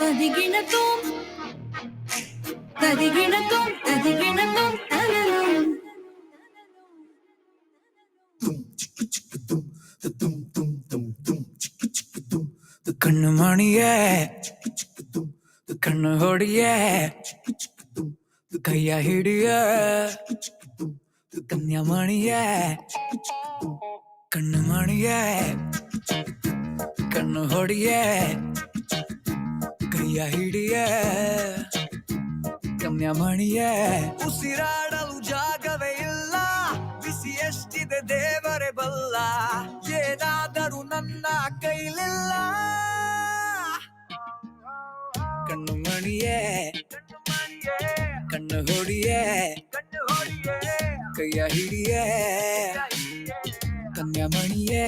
ತದಿಗಿಣತೋಂ ತದಿಗಿಣತೋಂ ತದಿಗಿಣತೋಂ ತನನಂ ಕಣ್ಣು ಮಣಿಯೇ ಕಣ್ಣು ಹೊಡಿಯೇ ಕೈಯ ಹಿಡಿಯ ಕನ್ಯಾಮಣಿಯೇ ಕಣ್ಣು ಮಣಿಯೇ ಕಣ್ಣು ಹೊಡಿಯೇ ಕೈಯ ಹಿಡಿಯೇ ಕನ್ಯಾಮಣಿಯೇ ಉಸಿರಾಡಲು ಜಾಗವೇ ಇಲ್ಲ ಬಿಸಿ ಎಷ್ಟಿದೆ ದೇವರೇ ಬಲ್ಲ ಏನಾದರೂ ನನ್ನ ಕೈಲಿಲ್ಲ ಕಣ್ಣು ಮಣಿಯೇ ಕಣ್ಣು ಹೊಡಿಯೇ ಕೈಯ ಹಿಡಿಯೇ ಕನ್ಯಾಮಣಿಯೇ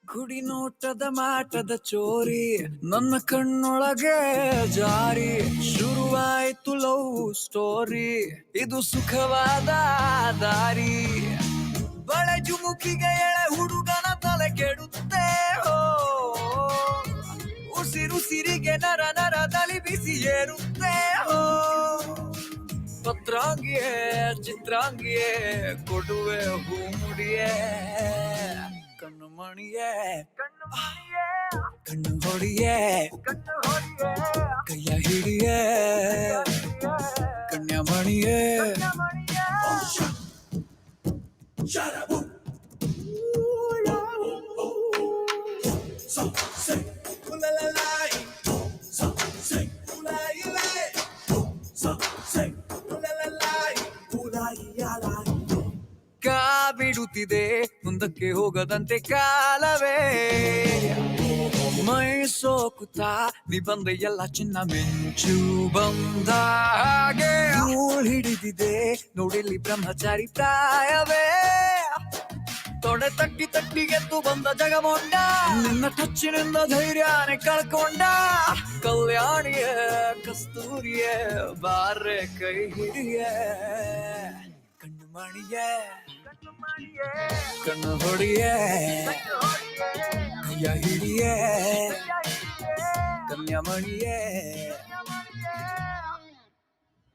ಕುಡಿ ನೋಟದ ಮಾಟದ ಚೋರಿ ನನ್ನ ಕಣ್ಣೊಳಗೆ ಜಾರಿ ಶುರುವಾಯ್ತು ಲವ್ ಸ್ಟೋರಿ ಇದು ಸುಖವಾದ ದಾರಿ ಬಳೆ ಜುಮುಕಿಗೆ ಎಳೆ ಹುಡುಗನ ತಲೆ ಕೆಡುತ್ತೆ ಹೋ ಉಸಿರುಸಿರಿಗೆ ನರ ನರದಲ್ಲಿ ಬಿಸಿ ಏರುತ್ತೆ ಹೋ ಪತ್ರಾಂಗಿಯೇ ಚಿತ್ರಾಂಗಿಯೇ ಕೊಡುವೆ ಹೂ ಮುಡಿಯೇ ಕಣ್ಣು ಮಣಿಯೇ ಕಣ್ಣು ಹೊಡಿಯೇ ಕೈಯ ಹಿಡಿಯೇ ಕನ್ಯಾಮಣಿಯೇ ಕಾ ಬಿಡುತ್ತಿದೆ ಮುಂದಕ್ಕೆ ಹೋಗದಂತೆ ಕಾಲವೇ ಮೈ ಸೋಕುತ್ತಾ ನೀ ಬಂದೆ ಎಲ್ಲ ಚಿನ್ನ ಮಿಂಚು ಬಂದ ಹಾಗೆ ಧೂಳ್ ಹಿಡಿದಿದೆ ನೋಡಿಲ್ಲಿ ಬ್ರಹ್ಮಚಾರಿ ಪ್ರಾಯವೇ ತೊಡೆ ತಟ್ಟಿ ತಟ್ಟಿ ಗೆದ್ದು ಬಂದ ಜಗಮೊಂಡ ನಿನ್ನ ಟಚ್ಚಿನಿಂದ ಧೈರ್ಯನೇ ಕಳ್ಕೊಂಡ ಕಲ್ಯಾಣಿಯೇ ಕಸ್ತೂರಿಯೇ ಬಾರೆ ಕೈ ಹಿಡಿಯೇ ಕಣ್ಣು ಮಣಿಯೇ ಕಣ್ಣು ಹೊಡಿಯೇ ಕೈಯ ಹಿಡಿಯೇ ಕನ್ಯಾಮಣಿಯೇ